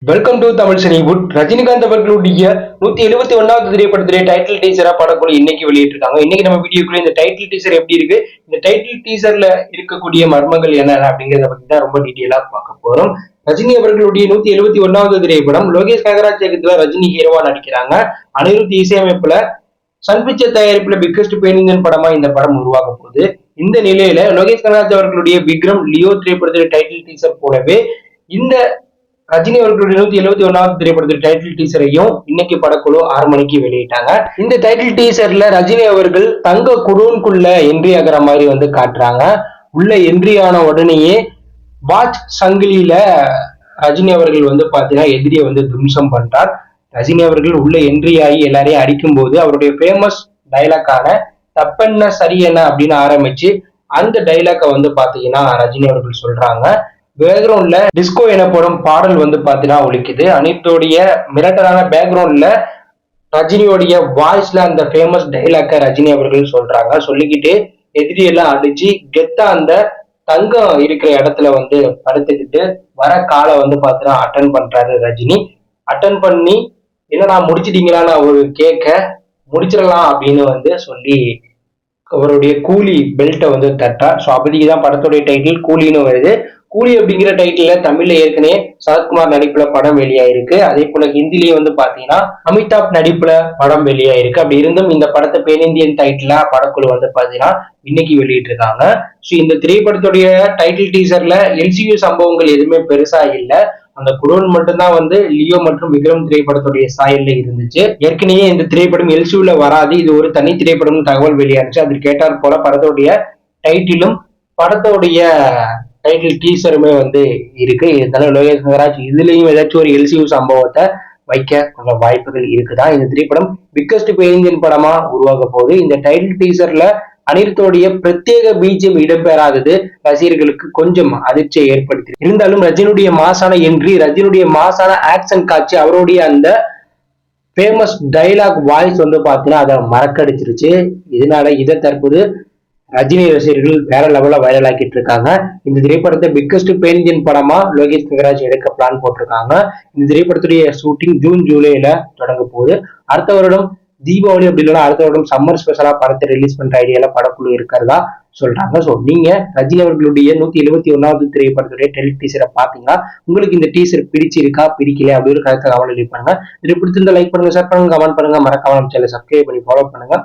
Welcome to Tamil Cinewood. Rajinikanth அவர்களுடைய 171வது திரைப்படத்துடைய title டீசரா படக்குழு இன்னைக்கு வெளியிட்டிருக்காங்க. இன்னைக்கு நம்ம வீடியோக்குள்ள இந்த டைட்டில் டீசர் எப்படி இருக்கு, இந்த டைட்டில் டீசர்ல இருக்கக்கூடிய மர்மங்கள் என்ன அப்படிங்கறத பத்தி தான் ரொம்ப டீட்டெயிலா பார்க்க போறோம். ரஜினி அவர்களுடைய 171வது திரைப்படம் லோகேஷ் கனகராஜ் இயக்கத்துல ரஜினி ஹீரோவா நடிக்கிறாங்க. அனிருத் இசையமைப்புல சன் பிக்சர் தயாரிப்புல பிக்கஸ்ட் பேன் இந்தியன் படமா இந்த படம் உருவாக போகுது. இந்த நிலையில லோகேஷ் கனகராஜ் அவர்களுடைய விக்ரம் லியோ திரைப்படத்துடைய டைட்டில் டீசர் போலவே இந்த ரஜினி அவர்களுடைய 171வது திரைப்படத்தில் டைட்டில் டீசரையும் இன்னைக்கு படக்குழு 6 மணிக்கு வெளியிட்டாங்க. இந்த டைட்டில் டீசர்ல ரஜினி அவர்கள் தங்க குடோன்குள்ள என்ட்ரி ஆகிற மாதிரி வந்து காட்டுறாங்க. உள்ள என்ட்ரி ஆன உடனேயே வாட்ச் சங்கிலியில ரஜினி அவர்கள் வந்து பாத்தீங்கன்னா எதிரியை வந்து தும்சம் பண்றார். ரஜினி அவர்கள் உள்ள என்ட்ரி ஆகி எல்லாரையும் அடிக்கும் போது அவருடைய ஃபேமஸ் டைலாக்கான தப்பென்ன சரியென்ன அப்படின்னு ஆரம்பிச்சு அந்த டைலாக்கை வந்து பாத்தீங்கன்னா ரஜினி அவர்கள் சொல்றாங்க. பேக்ரவுண்ட்ல டிஸ்கோ எனப்படும் பாடல் வந்து பாத்தீங்கன்னா ஒலிக்குது. அனிருத்தோடைய மிரட்டலான பேக்ரவுண்ட்ல ரஜினியோடைய வாய்ஸ்ல அந்த ஃபேமஸ் டைலாக்க ரஜினி அவர்கள் சொல்றாங்க. சொல்லிக்கிட்டு எதிரியெல்லாம் அடிச்சு கெத்தா அந்த தங்கம் இருக்கிற இடத்துல வந்து படுத்துக்கிட்டு வர காலை வந்து பாத்தீங்கன்னா அட்டன் பண்றாரு ரஜினி. அட்டன் பண்ணி என்னடா முடிச்சிட்டீங்களான்னு அவரு கேட்க முடிச்சிடலாம் அப்படின்னு வந்து சொல்லி அவருடைய கூலி பெல்ட்டை வந்து தட்டார். ஸோ அப்போதைக்குதான் படத்துடைய டைட்டில் கூலின்னு வருது. கூலி அப்படிங்கிற டைட்டில தமிழ்ல ஏற்கனவே சரத்குமார் நடிப்புல படம் வெளியாயிருக்கு. அதே போல ஹிந்திலேயே வந்து பாத்தீங்கன்னா அமிதாப் நடிப்புல படம் வெளியாயிருக்கு. அப்படி இருந்தும் இந்த படத்தை பேன் இந்தியன் டைட்டிலா படக்குழு வந்து பாத்தீங்கன்னா இன்னைக்கு வெளியிட்டு இருக்காங்க. ஸோ இந்த திரைப்படத்துடைய டைட்டில் டீசர்ல எல்சியூ சம்பவங்கள் எதுவுமே பெருசா இல்லை. அந்த குடோன் மட்டும்தான் வந்து லியோ மற்றும் விக்ரம் திரைப்படத்துடைய சாயல்ல இருந்துச்சு. ஏற்கனவே இந்த திரைப்படம் எல்சியூல வராது, இது ஒரு தனி திரைப்படம் தகவல் வெளியானுச்சு. அதில் கேட்டார் போல படத்துடைய டைட்டிலும் படத்துடைய டைட்டில் டீசருமே வந்து இருக்கு. இதனால லோகேஷ் கனகராஜ் இதுலயும் ஏதாச்சும் ஒரு எல்சியூ சம்பவத்தை வைக்க கொஞ்சம் வாய்ப்புகள் இருக்குதா. இந்த திரைப்படம் பிக்கஸ்ட் பேன் இந்தியன் படமா உருவாக போகுது. இந்த டைட்டில் டீசர்ல அனிருத்தோடைய பிரத்யேக பீஜம் இடம்பெறாதது ரசிகர்களுக்கு கொஞ்சம் அதிர்ச்சியை ஏற்படுத்தி இருந்தாலும் ரஜினுடைய மாசான என்ட்ரி, ரஜினுடைய மாசான ஆக்ஷன் காட்சி, அவருடைய அந்த ஃபேமஸ் டைலாக் வாய்ஸ் வந்து பாத்தீங்கன்னா அதை மறக்கடிச்சிருச்சு. இதனால இதை தற்போது ரஜினி ரசிகர்கள் வேற லெவல்ல வைரல் ஆக்கிட்டு இருக்காங்க. இந்த திரைப்படத்தை பிக்கஸ்ட் பேன் இந்தியன் படமா லோகேஷ் கனகராஜ் எடுக்க பிளான் போட்டிருக்காங்க. இந்த திரைப்படத்துடைய ஷூட்டிங் ஜூன் ஜூலைல தொடங்க போகுது. அடுத்த வருடம் தீபாவளி அப்படி இல்லைன்னா அடுத்த வருடம் சம்மர் ஸ்பெஷலா படத்தை ரிலீஸ் பண்ற ஐடியால படக்குழு இருக்கிறதா சொல்றாங்க. ஸோ நீங்க ரஜினி அவர்களுடைய 171வது திரைப்படத்துடைய டைட்டில் டீசரை பாத்தீங்கன்னா உங்களுக்கு இந்த டீசர் பிடிச்சிருக்கா பிடிக்கல அப்படி ஒரு கருத்தை கமெண்ட் பண்ணுங்க. இது பிடிச்சிருந்தா லைக் பண்ணுங்க, ஷேர் பண்ணுங்க, கமெண்ட் பண்ணுங்க, மறக்காம நம்ம சேனலை சப்ஸ்கிரைப் பண்ணி ஃபாலோ பண்ணுங்க.